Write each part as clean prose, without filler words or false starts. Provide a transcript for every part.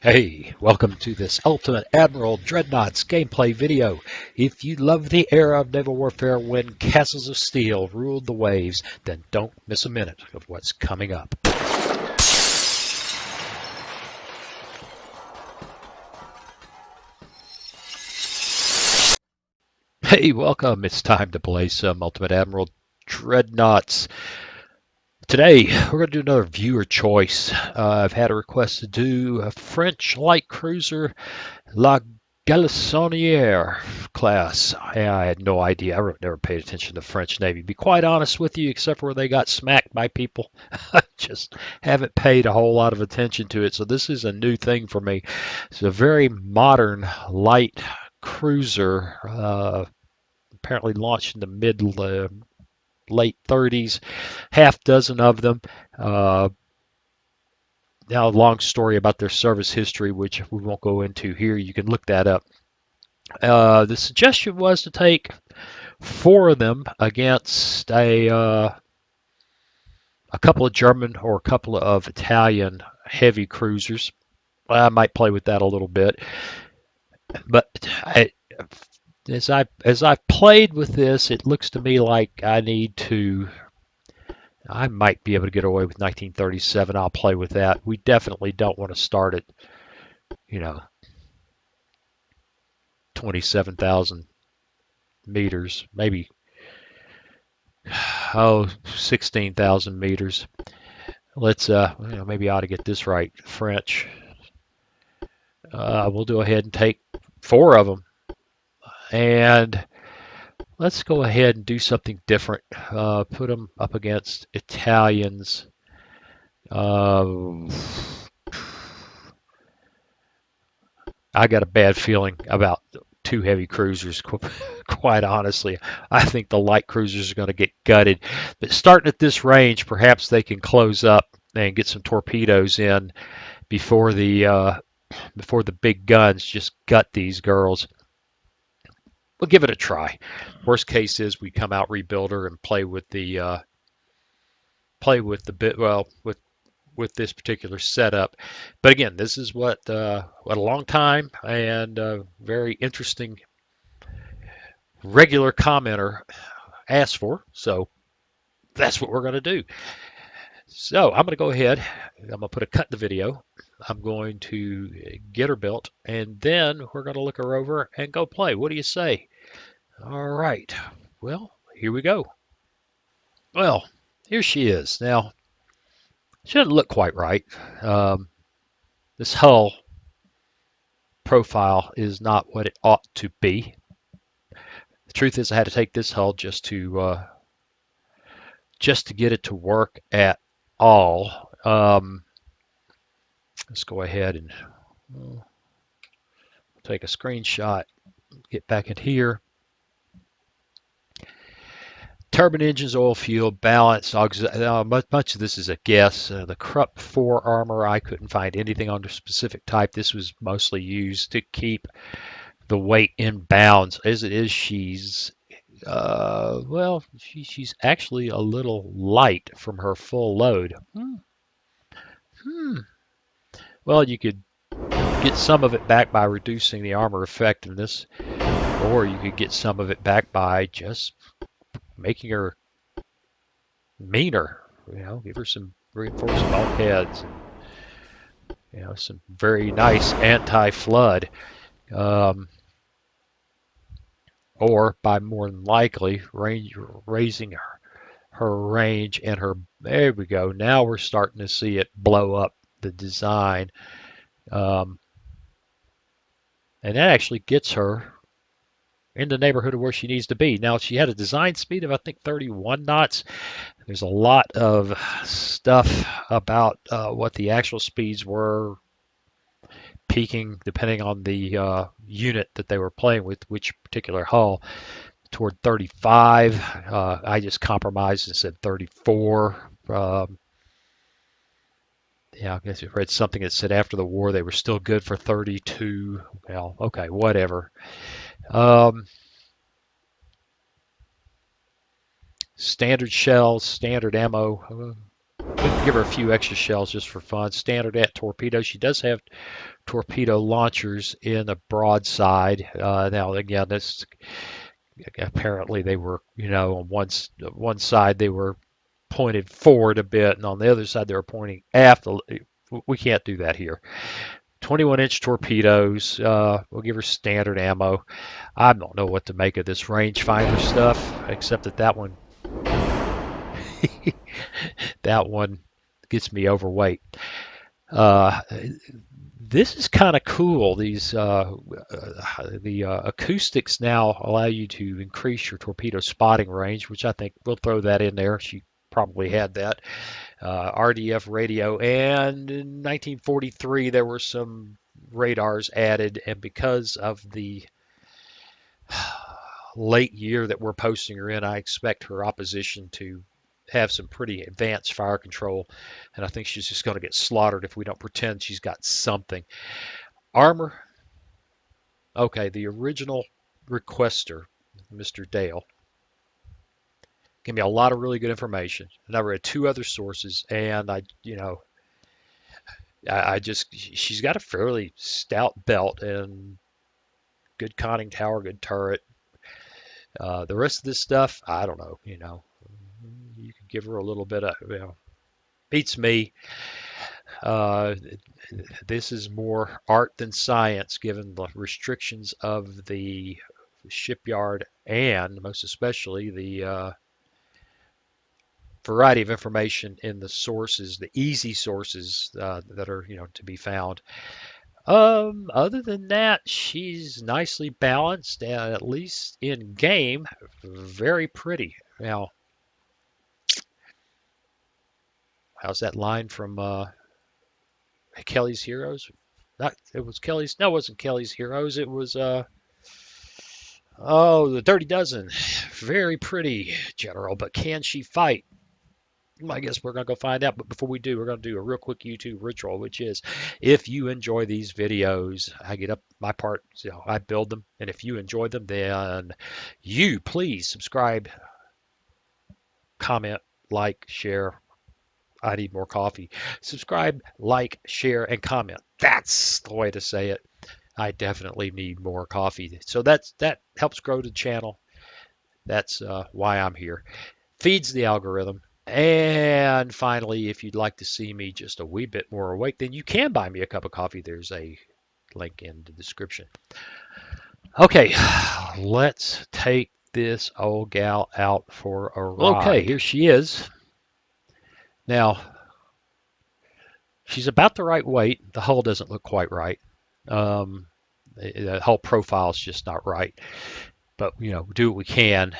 Hey, welcome to this Ultimate Admiral Dreadnoughts gameplay video. If you love the era of naval warfare when castles of steel ruled the waves, then don't miss a minute of what's coming up. Hey, welcome. It's time to play some Ultimate Admiral Dreadnoughts. Today, we're going to do another viewer choice. I've had a request to do a French light cruiser, La Galissonnière-class. I had no idea. I never paid attention to the French Navy. To be quite honest with you, except for where they got smacked by people. I just haven't paid a whole lot of attention to it. So this is a new thing for me. It's a very modern light cruiser, apparently launched in the late 30s, half dozen of them. Now, a long story about their service history, which we won't go into here. You can look that up. The suggestion was to take 4 of them against a couple of German or a couple of Italian heavy cruisers. I might play with that a little bit, but as I've played with this, it looks to me like I might be able to get away with 1937. I'll play with that. We definitely don't want to start at, 27,000 meters, maybe 16,000 meters. Let's maybe I ought to get this right. French. We'll go ahead and take 4 of them, and let's go ahead and do something different. Put them up against Italians. I got a bad feeling about 2 heavy cruisers, quite honestly. I think the light cruisers are going to get gutted. But starting at this range, perhaps they can close up and get some torpedoes in before the big guns just gut these girls. We'll give it a try. Worst case is we come out rebuilder and play with the with this particular setup. But again, this is what a long time and very interesting regular commenter asked for. So that's what we're going to do. So I'm going to go ahead. I'm going to put a cut in the video. I'm going to get her built, and then we're going to look her over and go play. What do you say? All right. Well, here we go. Well, here she is. Now, she doesn't look quite right. This hull profile is not what it ought to be. The truth is, I had to take this hull just to get it to work at all. Let's go ahead and take a screenshot. Get back in here. Turbine engines, oil, fuel, balance. Much of this is a guess. The Krupp 4 armor, I couldn't find anything on the specific type. This was mostly used to keep the weight in bounds. As it is, she's she's actually a little light from her full load. Well, you could get some of it back by reducing the armor effectiveness, or you could get some of it back by just making her meaner, give her some reinforced bulkheads, and, some very nice anti-flood, or by more than likely raising her range and her, there we go. Now we're starting to see it blow up the design, and that actually gets her in the neighborhood of where she needs to be. Now, she had a design speed of, I think, 31 knots. There's a lot of stuff about what the actual speeds were, peaking depending on the unit that they were playing with, which particular hull, toward 35. I just compromised and said 34. I guess I read something that said after the war they were still good for 32. Well, okay, whatever. Standard shells, standard ammo. give her a few extra shells just for fun. Standard at torpedo. She does have torpedo launchers in the broadside. Now, again, this apparently they were, on one side they were pointed forward a bit, and on the other side they were pointing aft. We can't do that here. 21-inch torpedoes. We'll give her standard ammo. I don't know what to make of this rangefinder stuff, except that one that one gets me overweight. Uh, this is kind of cool. The acoustics now allow you to increase your torpedo spotting range, which I think we'll throw that in there. She probably had that. RDF radio, and in 1943 there were some radars added, and because of the late year that we're posting her in, I expect her opposition to have some pretty advanced fire control, and I think she's just going to get slaughtered if we don't pretend she's got something. Armor. Okay, the original requester, Mr. Dale, gave me a lot of really good information. And I read two other sources, and she's got a fairly stout belt and good conning tower, good turret. The rest of this stuff, I don't know. You could give her a little bit of, beats me. This is more art than science, given the restrictions of the shipyard and most especially the variety of information in the sources, the easy sources that are to be found. Other than that, she's nicely balanced, and at least in game, very pretty. Now, how's that line from Kelly's Heroes? Not, it was Kelly's. No, it wasn't Kelly's Heroes. It was the Dirty Dozen. Very pretty, General, but can she fight? I guess we're going to go find out. But before we do, we're going to do a real quick YouTube ritual, which is if you enjoy these videos, I get up my part, I build them. And if you enjoy them, then you please subscribe, comment, like, share. I need more coffee. Subscribe, like, share, and comment. That's the way to say it. I definitely need more coffee. So that helps grow the channel. That's why I'm here. Feeds the algorithm. And finally, if you'd like to see me just a wee bit more awake, then you can buy me a cup of coffee. There's a link in the description. Okay, let's take this old gal out for a ride. Okay, here she is. Now, she's about the right weight. The hull doesn't look quite right. The hull profile is just not right. But, do what we can.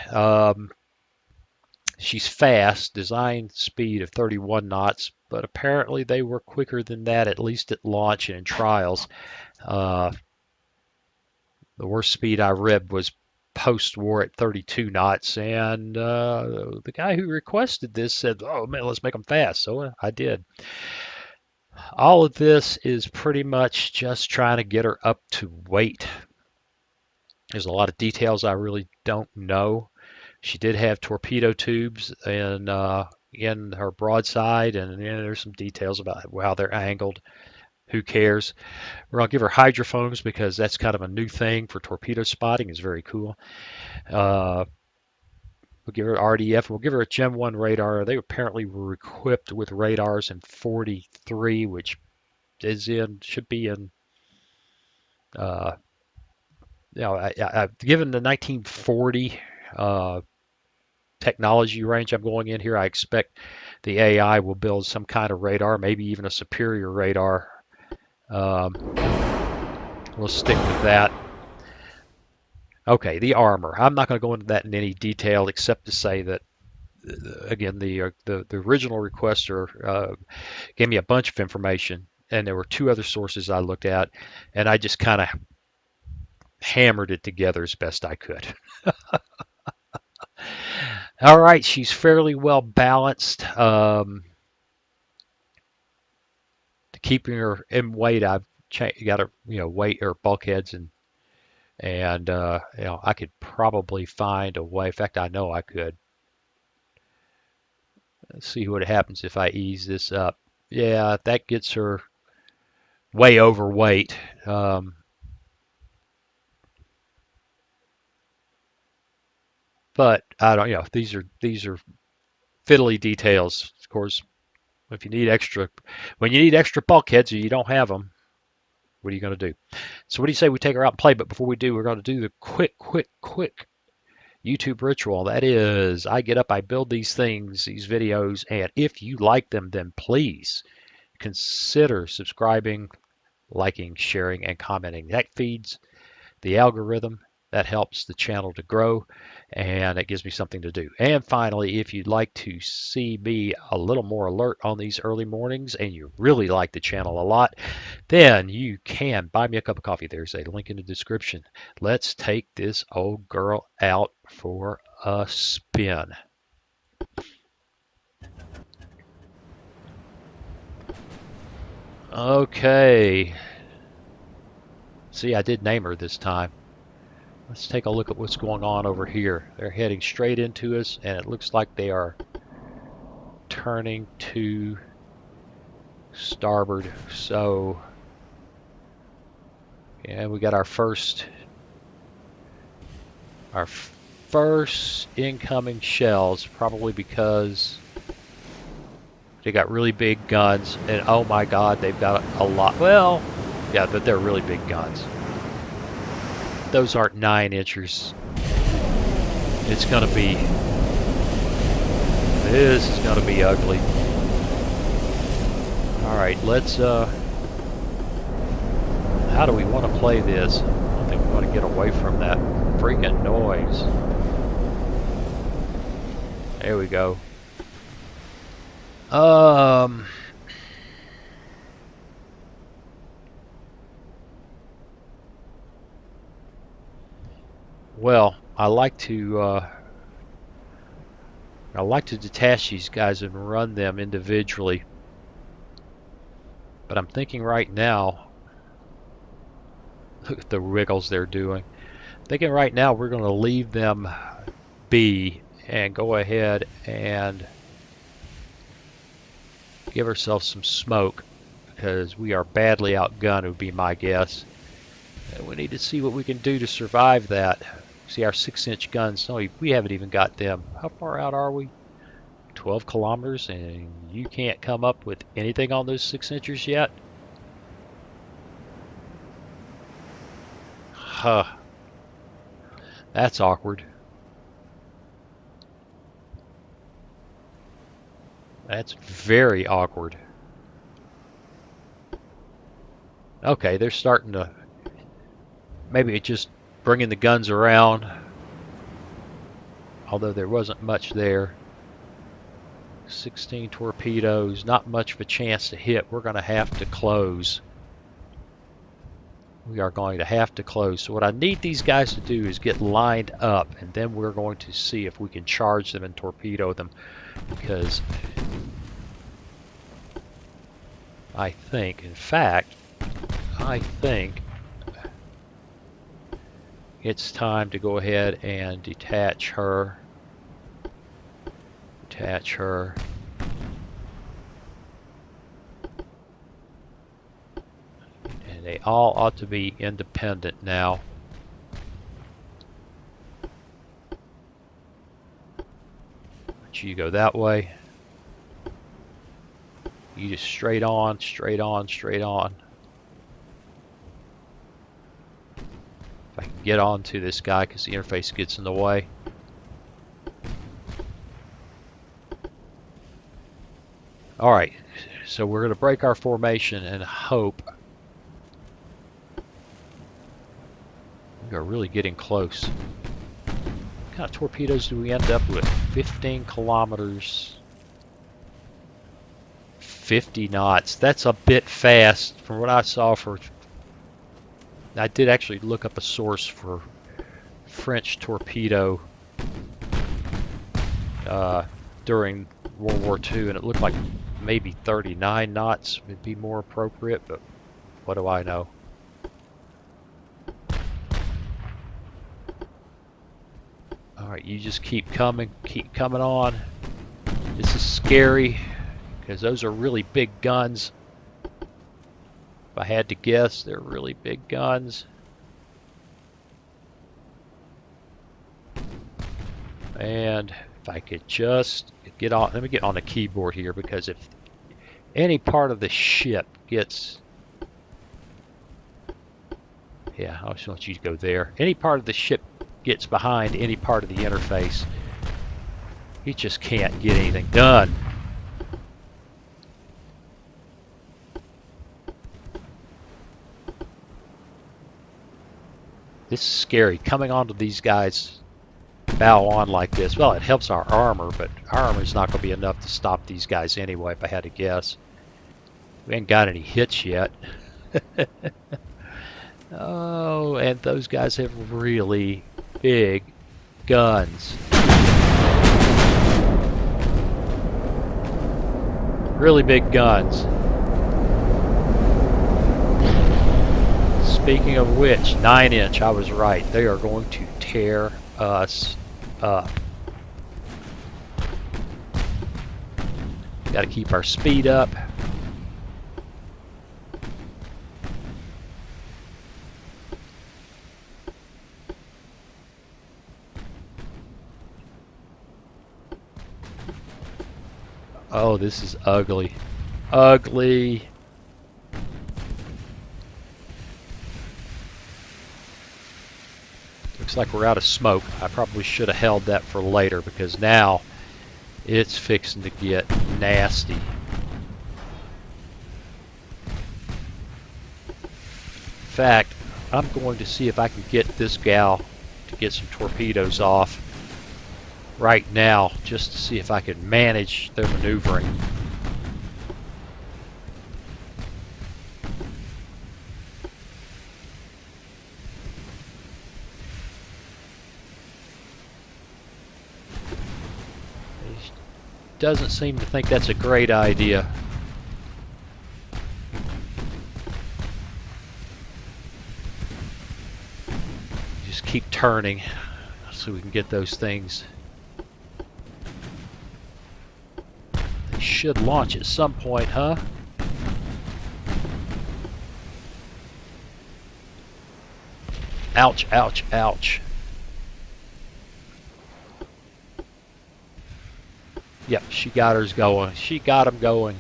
She's fast, design speed of 31 knots, but apparently they were quicker than that, at least at launch and in trials. The worst speed I read was post-war at 32 knots, and the guy who requested this said, oh man, let's make them fast, so I did. All of this is pretty much just trying to get her up to weight. There's a lot of details I really don't know. She did have torpedo tubes in her broadside, and there's some details about how they're angled. Who cares? We're going to give her hydrophones because that's kind of a new thing for torpedo spotting. It's very cool. We'll give her RDF. We'll give her a Gen 1 radar. They apparently were equipped with radars in 43, which should be in, given the 1940 technology range I'm going in here, I expect the AI will build some kind of radar, maybe even a superior radar. We'll stick with that. Okay, the armor. I'm not going to go into that in any detail except to say that, again, the original requester gave me a bunch of information, and there were two other sources I looked at, and I just kind of hammered it together as best I could. All right, she's fairly well balanced. Keeping her in weight, I've got her, weight or bulkheads, and I could probably find a way. In fact, I know I could. Let's see what happens if I ease this up. Yeah, that gets her way overweight. But I don't, these are fiddly details. Of course, if you need extra, when you need extra bulkheads, you don't have them. What are you going to do? So what do you say we take her out and play? But before we do, we're going to do the quick YouTube ritual. That is, I get up, I build these things, these videos, and if you like them, then please consider subscribing, liking, sharing, and commenting. That feeds the algorithm. That helps the channel to grow, and it gives me something to do. And finally, if you'd like to see me a little more alert on these early mornings and you really like the channel a lot, then you can buy me a cup of coffee. There's a link in the description. Let's take this old girl out for a spin. Okay. See, I did name her this time. Let's take a look at what's going on over here. They're heading straight into us, and it looks like they are turning to starboard. So, yeah, we got our first incoming shells, probably because they got really big guns, and oh my God, they've got a lot. Well, yeah, but they're really big guns. Those aren't 9-inchers. It's gonna be. This is gonna be ugly. All right, let's. How do we want to play this? I don't think we want to get away from that freaking noise. There we go. Well, I like to detach these guys and run them individually. But I'm thinking right now, look at the wiggles they're doing. Thinking right now we're going to leave them be and go ahead and give ourselves some smoke, because we are badly outgunned, would be my guess. And we need to see what we can do to survive that. See, our 6-inch guns, no, we haven't even got them. How far out are we? 12 kilometers, and you can't come up with anything on those 6-inchers yet? Huh. That's awkward. That's very awkward. Okay, they're starting to... Maybe it's just bringing the guns around. Although there wasn't much there. 16 torpedoes, not much of a chance to hit. We're going to have to close. We are going to have to close. So what I need these guys to do is get lined up, and then we're going to see if we can charge them and torpedo them, because I think, in fact, it's time to go ahead and detach her. Detach her. And they all ought to be independent now. But you go that way. You just straight on, straight on, straight on. If I can get onto this guy, because the interface gets in the way. Alright, so we're going to break our formation and hope. We are really getting close. What kind of torpedoes do we end up with? 15 kilometers. 50 knots. That's a bit fast from what I saw for... I did actually look up a source for French torpedo during World War II, and it looked like maybe 39 knots would be more appropriate, but what do I know? Alright, you just keep coming on. This is scary because those are really big guns. If I had to guess, they're really big guns. And if I could just get on, let me get on the keyboard here, because if any part of the ship gets, yeah, I just want you to go there. Any part of the ship gets behind any part of the interface, he just can't get anything done. This is scary, coming onto these guys bow on like this. Well, it helps our armor, but our armor is not going to be enough to stop these guys anyway, if I had to guess. We ain't got any hits yet. Oh, and those guys have really big guns. Really big guns. Speaking of which, 9-inch, I was right. They are going to tear us up. Got to keep our speed up. Oh, this is ugly. Ugly. Looks like we're out of smoke. I probably should have held that for later, because now it's fixing to get nasty. In fact, I'm going to see if I can get this gal to get some torpedoes off right now, just to see if I can manage their maneuvering. He doesn't seem to think that's a great idea. Just keep turning so we can get those things. Should launch at some point, huh? Ouch, ouch, ouch. Yep, she got hers going. She got them going.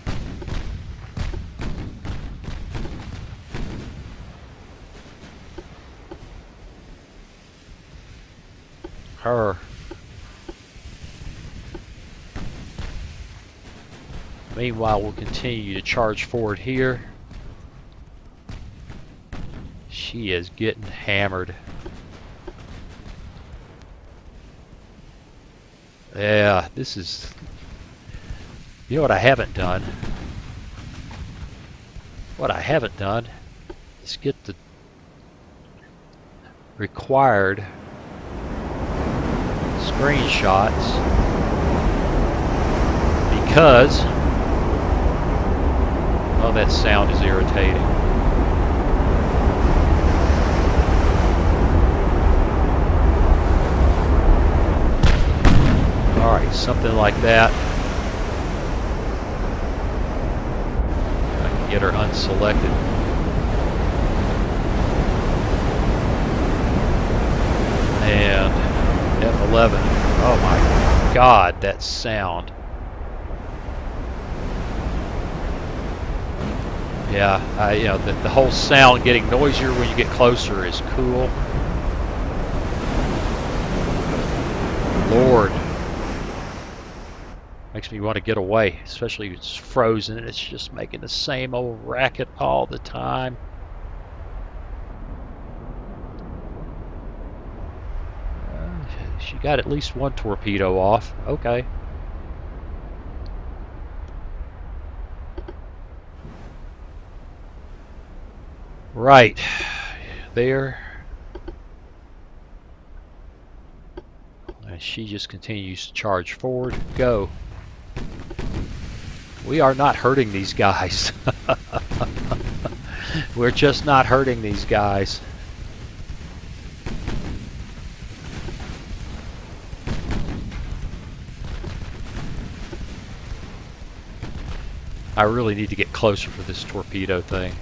Her. Meanwhile, we'll continue to charge forward here. She is getting hammered. Yeah, this is... You know what I haven't done? What I haven't done is get the required screenshots, because... Oh, that sound is irritating. Alright, something like that. I can get her unselected. And F11. Oh my God, that sound. Yeah, you know, the whole sound getting noisier when you get closer is cool. Lord. Makes me want to get away, especially if it's frozen and it's just making the same old racket all the time. She got at least one torpedo off. Okay. Right. There. And she just continues to charge forward. Go. We are not hurting these guys. We're just not hurting these guys. I really need to get closer for this torpedo thing.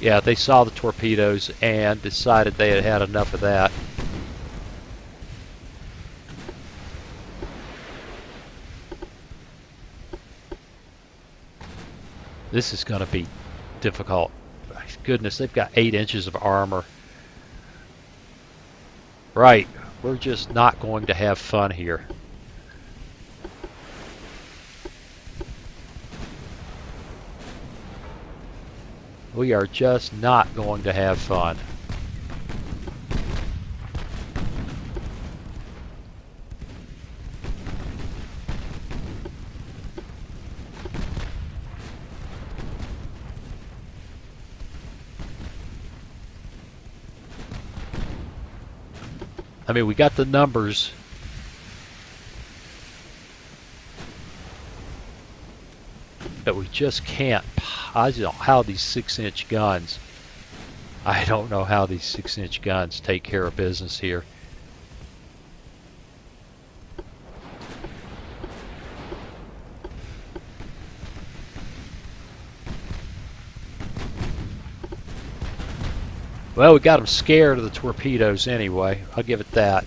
Yeah, they saw the torpedoes and decided they had had enough of that. This is going to be difficult. My goodness, they've got 8 inches of armor. Right, we're just not going to have fun here. We are just not going to have fun. I mean, we got the numbers. But we just can't. I don't know how these 6-inch guns. I don't know how these 6-inch guns take care of business here. Well, we got them scared of the torpedoes anyway. I'll give it that.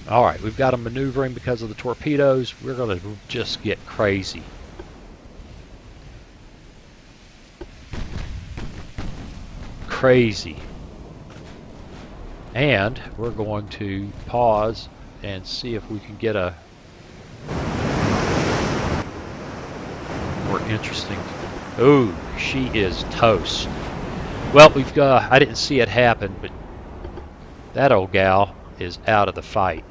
Alright, we've got them maneuvering because of the torpedoes. We're going to just get crazy. Crazy. And we're going to pause and see if we can get a more interesting. Oh, she is toast. Well, we've got. I didn't see it happen, but that old gal is out of the fight.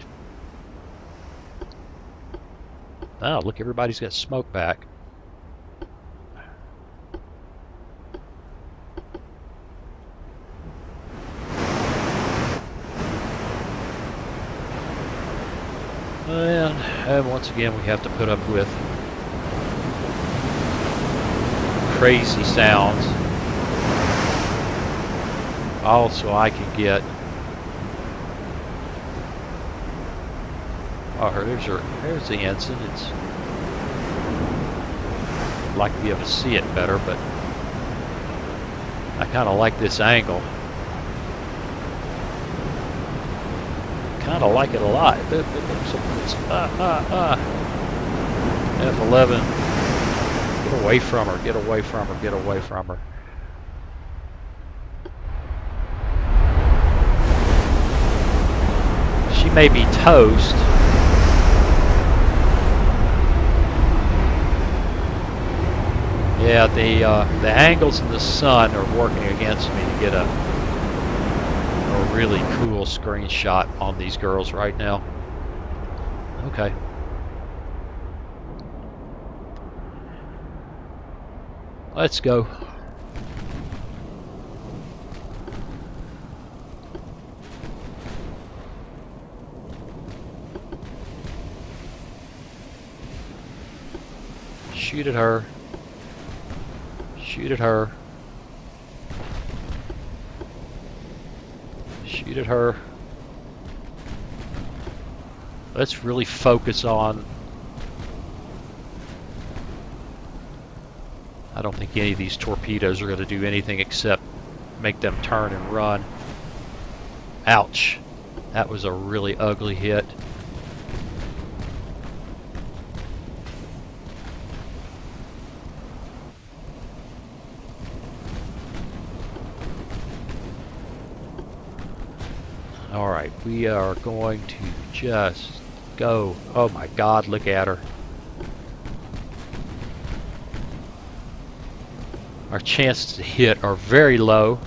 Oh, look, everybody's got smoke back. And once again, we have to put up with crazy sounds. Also, I can get. Oh, there's the ensign. I'd like to be able to see it better, but I kind of like this angle. Kind of like it a lot. F11. Get away from her. Get away from her. Get away from her. She may be toast. Yeah, the angles in the sun are working against me to get a really cool screenshot on these girls right now. Okay. Let's go. Shoot at her. Shoot at her. Shoot at her. Let's really focus on. I don't think any of these torpedoes are going to do anything except make them turn and run. Ouch. That was a really ugly hit. Alright, we are going to just go. Oh my God, look at her. Our chances to hit are very low.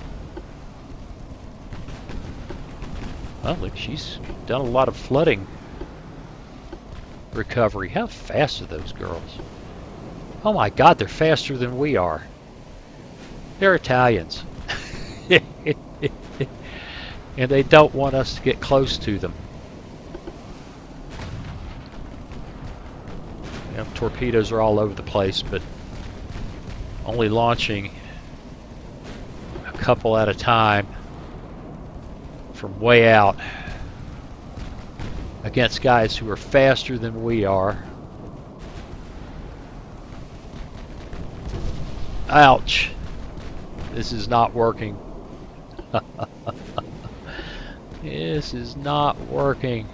Oh, look, she's done a lot of flooding recovery. How fast are those girls? Oh my God, they're faster than we are. They're Italians. And they don't want us to get close to them. Torpedoes are all over the place, but only launching a couple at a time from way out against guys who are faster than we are. Ouch! This is not working. This is not working.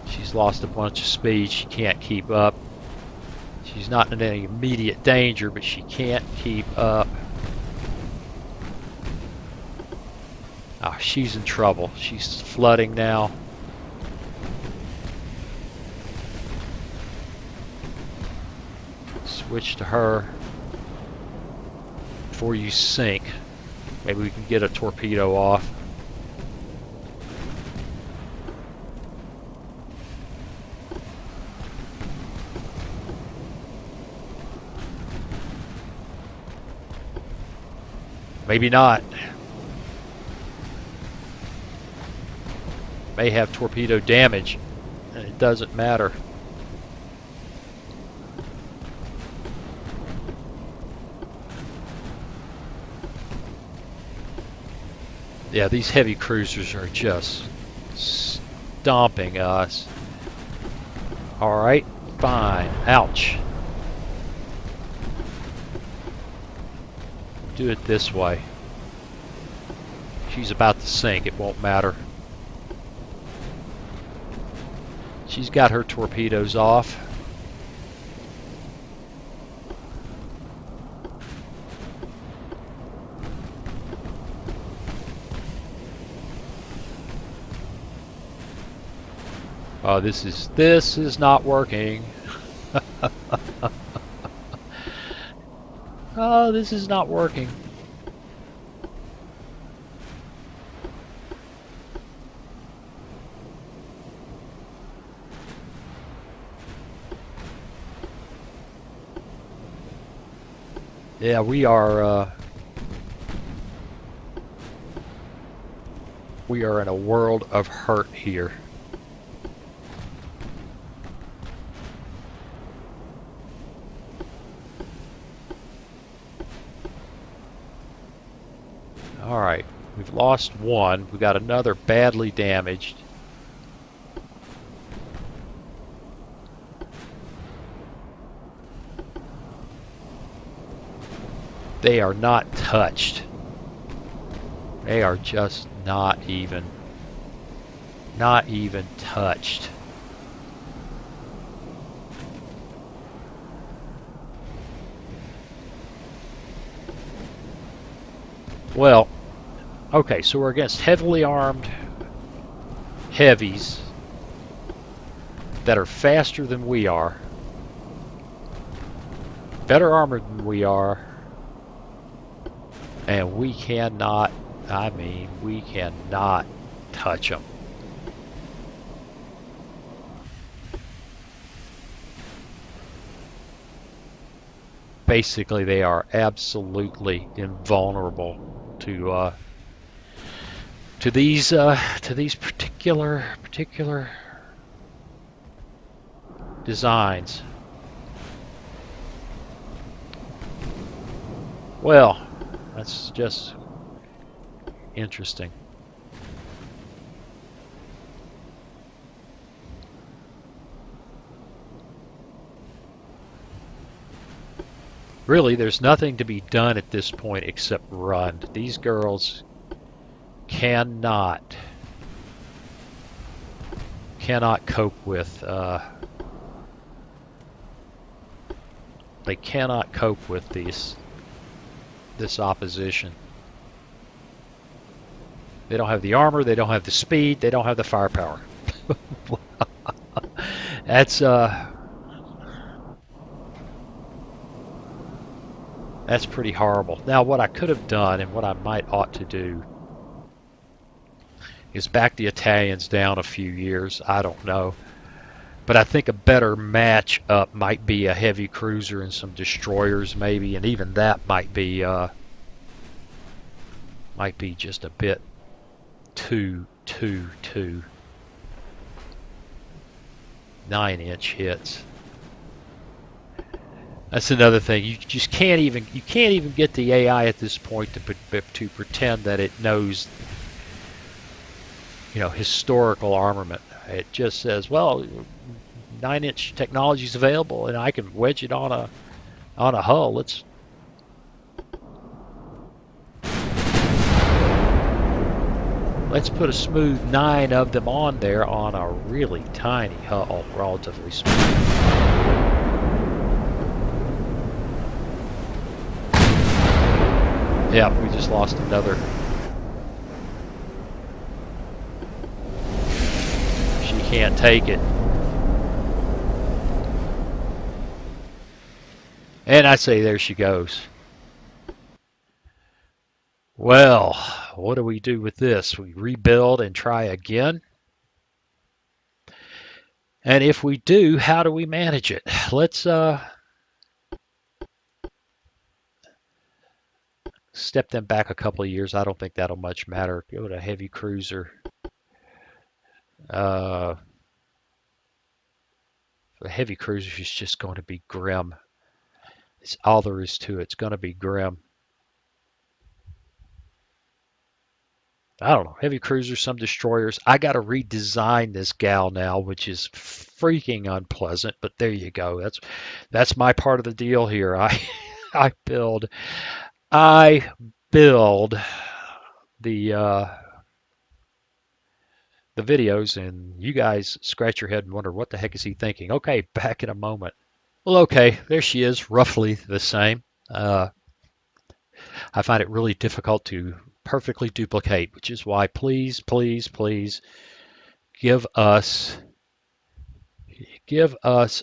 She's lost a bunch of speed. She can't keep up. She's not in any immediate danger, but she can't keep up. Oh, she's in trouble. She's flooding now. Switch to her before you sink. Maybe we can get a torpedo off. Maybe not. May have torpedo damage, and it doesn't matter. Yeah, these heavy cruisers are just stomping us. Alright, fine. Ouch. Do it this way. She's about to sink. It won't matter. She's got her torpedoes off. Oh, this is not working. Oh, this is not working. Yeah, we are in a world of hurt here. Alright, we've lost one. We got another badly damaged. They are not touched. They are just not even touched. Well, okay, so we're against heavily armed heavies that are faster than we are, better armored than we are, and we cannot, we cannot touch them. Basically, they are absolutely invulnerable to these particular designs. Well, that's just interesting. Really, there's nothing to be done at this point except run. These girls cannot cope with they cannot cope with this opposition. They don't have the armor, they don't have the speed, they don't have the firepower. That's pretty horrible. Now, what I could have done and what I ought to do It's back the Italians down a few years. I don't know. But I think a better match up might be a heavy cruiser and some destroyers maybe, and even that might be just a bit too 9-inch hits. That's another thing. You just can't even get the AI at this point to pretend that it knows, historical armament. It just says, well, 9-inch technology is available, and I can wedge it on a hull. Let's put a smooth 9 of them on there on a really tiny hull, relatively smooth. Yeah, we just lost another. She can't take it. And I say there she goes. Well, what do we do with this? We rebuild and try again? And if we do, how do we manage it? Let's step them back a couple of years. I don't think that'll much matter. Go to heavy cruiser. The heavy cruiser is just going to be grim. It's all there is to it. It's going to be grim. I don't know. Heavy cruisers, some destroyers. I got to redesign this gal now, which is freaking unpleasant. But there you go. That's my part of the deal here. I build the videos, and you guys scratch your head and wonder what the heck is he thinking. Okay, back in a moment. Well, okay, there she is, roughly the same. I find it really difficult to perfectly duplicate, which is why please give us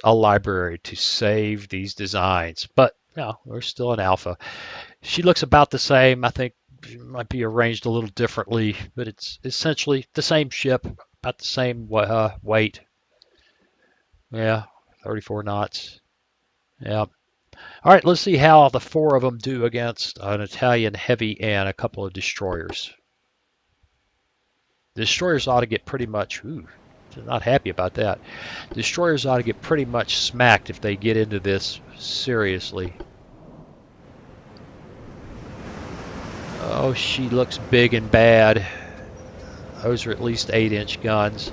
a library to save these designs. But no, we're still in alpha. She looks about the same. I think she might be arranged a little differently, but it's essentially the same ship, about the same weight. Yeah, 34 knots. Yeah. All right, let's see how the 4 of them do against an Italian heavy and a couple of destroyers. The destroyers ought to get pretty much, not happy about that. Destroyers ought to get pretty much smacked if they get into this seriously. Oh, she looks big and bad. Those are at least 8-inch guns.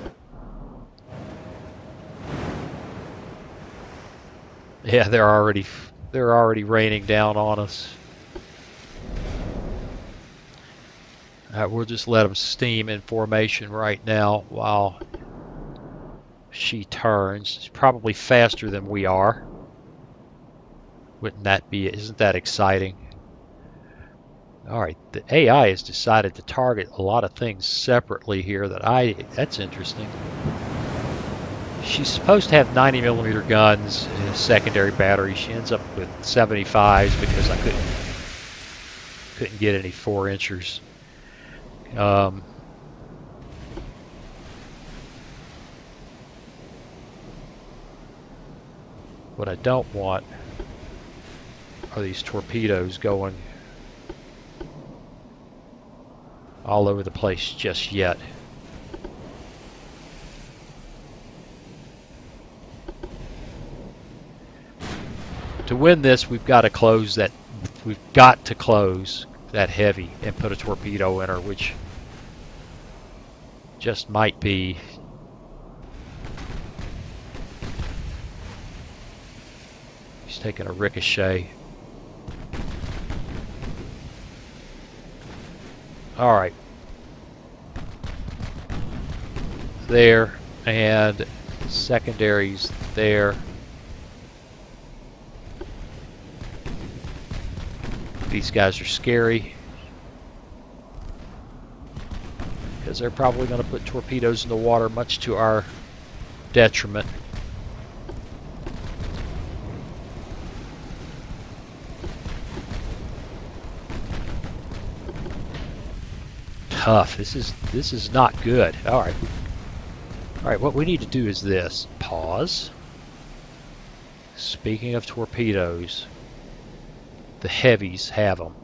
Yeah, they're already raining down on us. All right, we'll just let them steam in formation right now while she turns. She's probably faster than we are. Wouldn't that be? Isn't that exciting? All right, the AI has decided to target a lot of things separately here. That's interesting. She's supposed to have 90mm guns in a secondary battery. She ends up with 75s because I couldn't get any 4-inchers. What I don't want are these torpedoes going all over the place just yet. To win this, we've got to close that heavy and put a torpedo in her, which just might be he's taking a ricochet. All right, there, and secondaries there. These guys are scary because they're probably going to put torpedoes in the water, much to our detriment. tough. This is not good. All right. All right, what we need to do is this. Pause. Speaking of torpedoes, the heavies have them.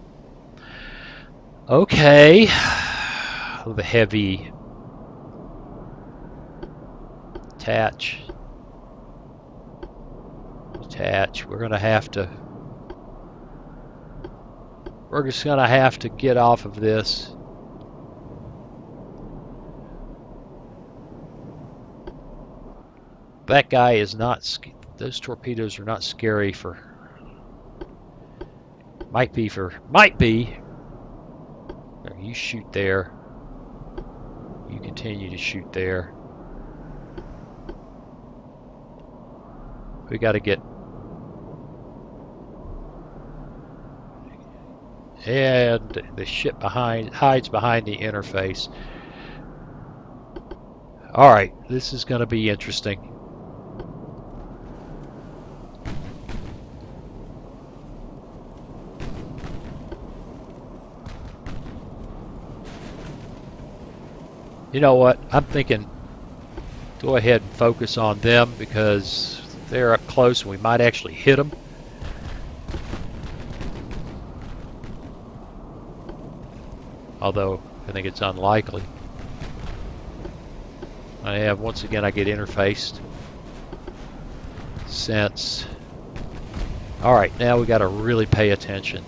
Okay. The heavy attach. We're just gonna have to get off of this. That guy is not, those torpedoes are not scary for, might be. You shoot there. You continue to shoot there. We got to get, and the ship hides behind the interface. All right, this is going to be interesting. You know what? I'm thinking go ahead and focus on them because they're up close and we might actually hit them. Although I think it's unlikely. Once again I get interfaced. Sense. Alright, now we got to really pay attention.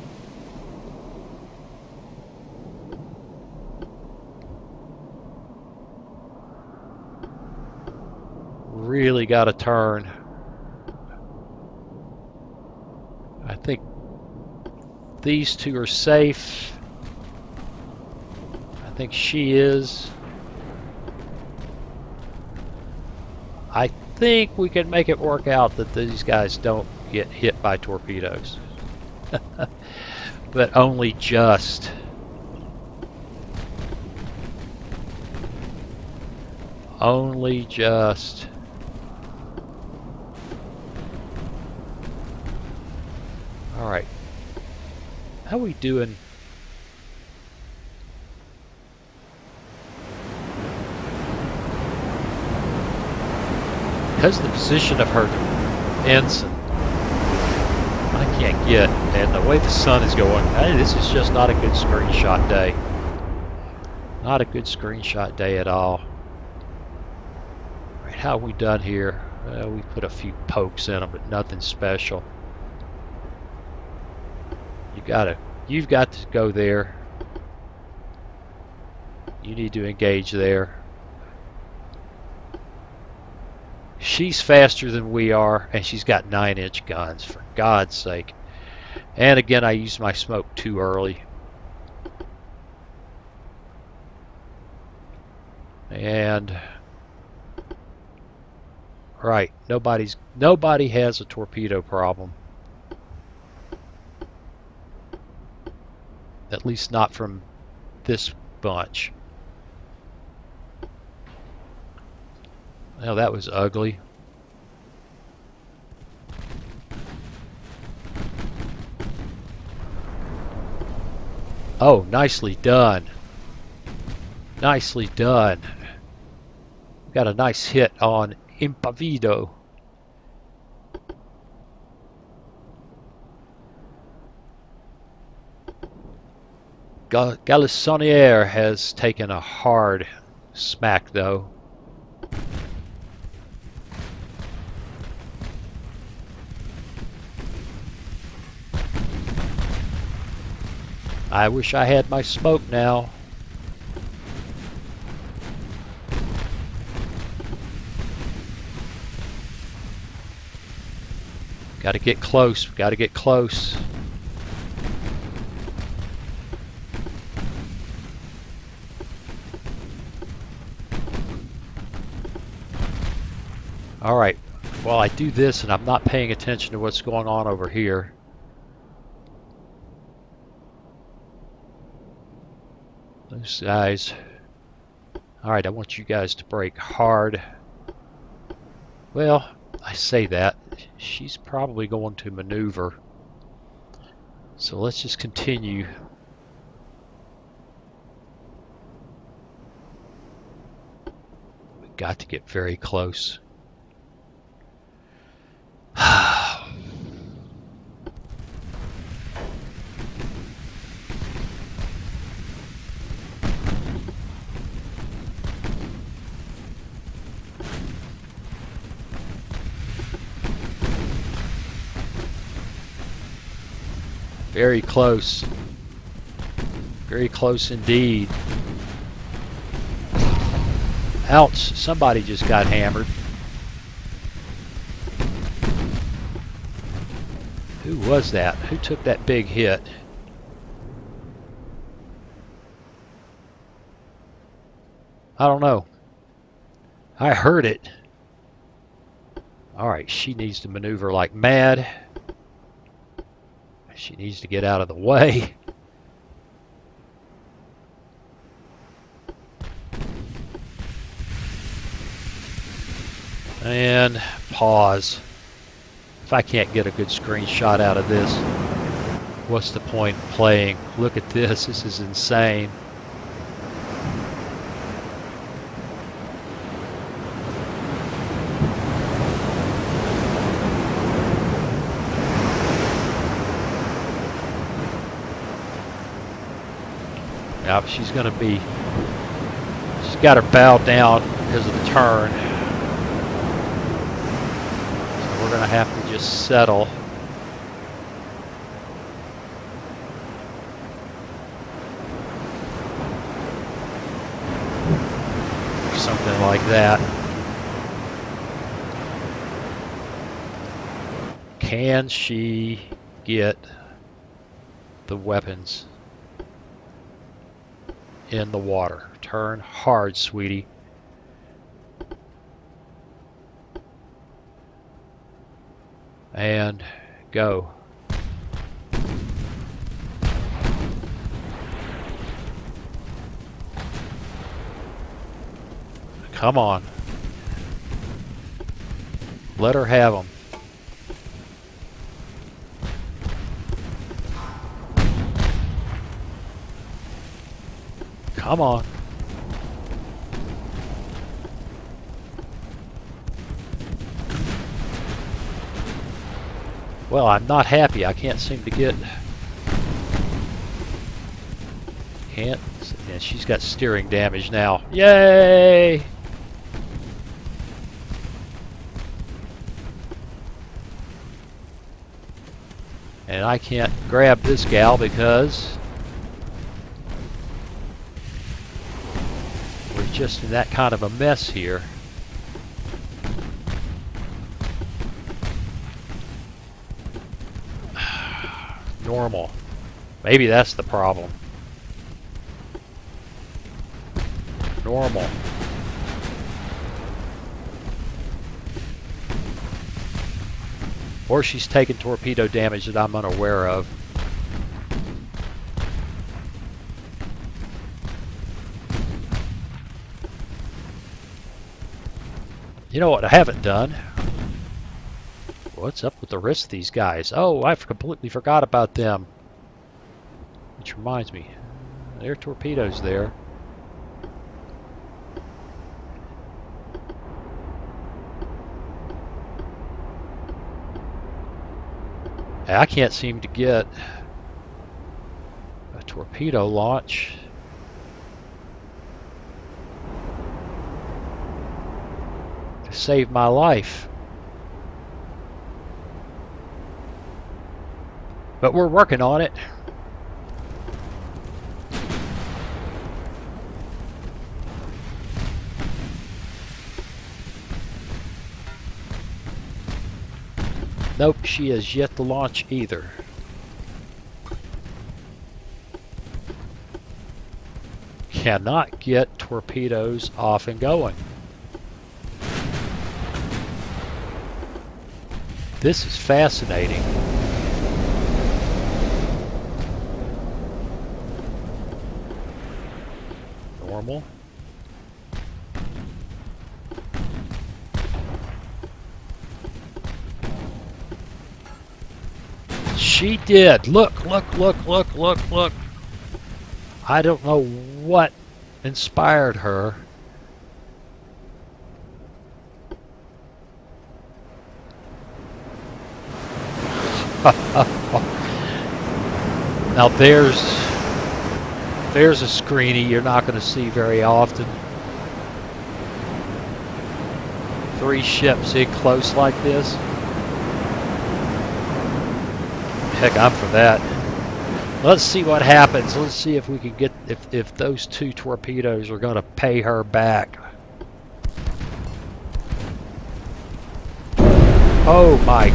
Really got to turn. I think these two are safe. I think she is. I think we can make it work out that these guys don't get hit by torpedoes. But only just. Only just. All right. How we doing? Because the position of her ensign, I can't get, and the way the sun is going, hey, this is just not a good screenshot day. Not a good screenshot day at all. All right, how are we done here? We put a few pokes in them, but nothing special. You've got to go there. You need to engage there. She's faster than we are, and she's got 9-inch guns, for God's sake. And again, I used my smoke too early. And right, nobody has a torpedo problem. At least not from this bunch. Well, that was ugly. Oh, nicely done. Nicely done. Got a nice hit on Impavido. Galissonnière has taken a hard smack, though. I wish I had my smoke now. Got to get close. Got to get close. All right. Well, I do this and I'm not paying attention to what's going on over here. Those guys. All right, I want you guys to brake hard. Well, I say that. She's probably going to maneuver. So let's just continue. Got to get very close. Very close. Very close indeed. Ouch, somebody just got hammered. Who was that? Who took that big hit? I don't know. I heard it. Alright, she needs to maneuver like mad. She needs to get out of the way. And pause. If I can't get a good screenshot out of this, what's the point in playing? Look at this. This is insane. Now she's got her bow down because of the turn. So we're going to have to just settle. Something like that. Can she get the weapons in the water? Turn hard, sweetie. And go. Come on. Let her have them. Come on. Well, I'm not happy. I can't seem to get... Can't... Yeah, she's got steering damage now. Yay! And I can't grab this gal because... we're just in that kind of a mess here. Normal. Maybe that's the problem. Normal. Or she's taking torpedo damage that I'm unaware of. You know what I haven't done? What's up with the rest of these guys? Oh, I completely forgot about them. Which reminds me, there are torpedoes there. I can't seem to get a torpedo launch. To save my life. But we're working on it. Nope, she has yet to launch either. Cannot get torpedoes off and going. This is fascinating. Normal. She did. Look, look, look, look, look, look. I don't know what inspired her Now there's a screeny you're not going to see very often. 3 ships in close like this. Heck, I'm for that. Let's see what happens. Let's see if we can get if those 2 torpedoes are going to pay her back. Oh my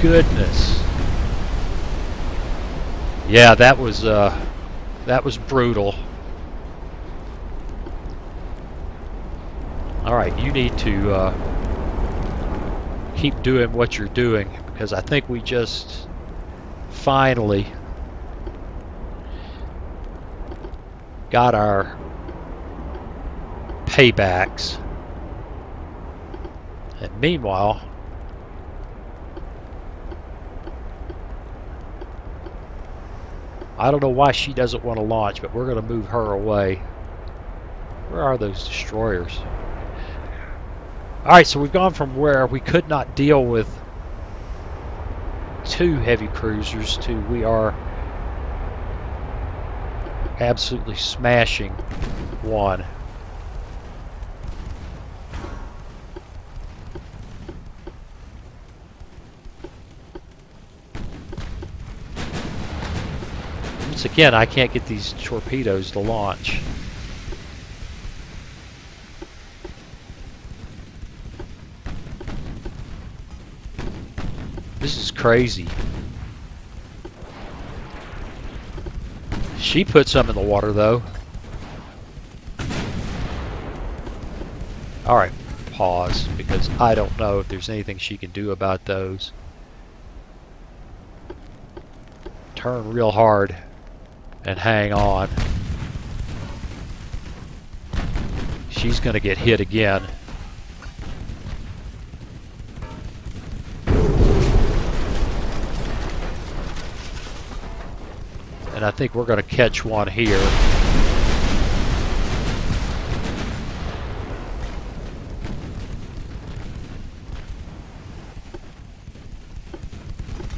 goodness. Yeah, that was brutal. All right, you need to keep doing what you're doing, because I think we just finally got our paybacks. And meanwhile, I don't know why she doesn't want to launch, but we're going to move her away. Where are those destroyers? Alright, so we've gone from where we could not deal with 2 heavy cruisers to we are absolutely smashing 1. Once again, I can't get these torpedoes to launch. This is crazy. She put some in the water though. Alright, pause, because I don't know if there's anything she can do about those. Turn real hard and hang on. She's going to get hit again. And I think we're going to catch one here.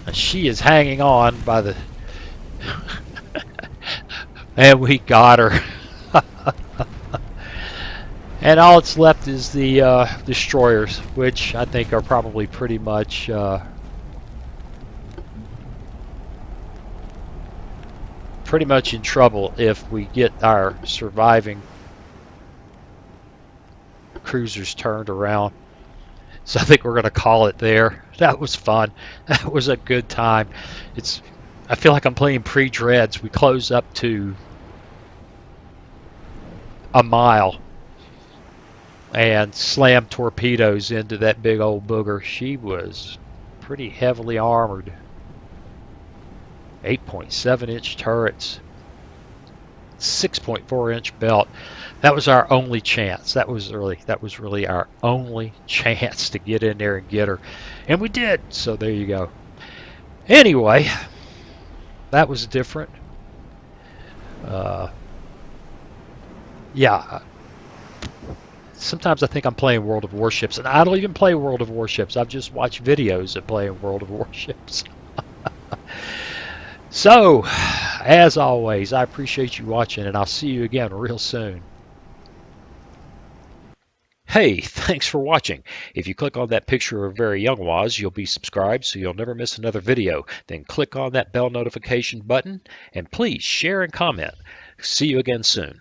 And she is hanging on by the... and we got her. And all that's left is the destroyers, which I think are probably pretty much... pretty much in trouble if we get our surviving cruisers turned around. So I think we're going to call it there. That was fun. That was a good time. I feel like I'm playing pre-dreads. We close up to a mile and slam torpedoes into that big old booger. She was pretty heavily armored. 8.7-inch turrets, 6.4-inch belt. That was our only chance. That was really our only chance to get in there and get her, and we did. So there you go. Anyway, that was different. Yeah. Sometimes I think I'm playing World of Warships, and I don't even play World of Warships. I've just watched videos of playing World of Warships. So, as always, I appreciate you watching, and I'll see you again real soon. Hey, thanks for watching. If you click on that picture of Very Young Waz, you'll be subscribed so you'll never miss another video. Then click on that bell notification button, and please share and comment. See you again soon.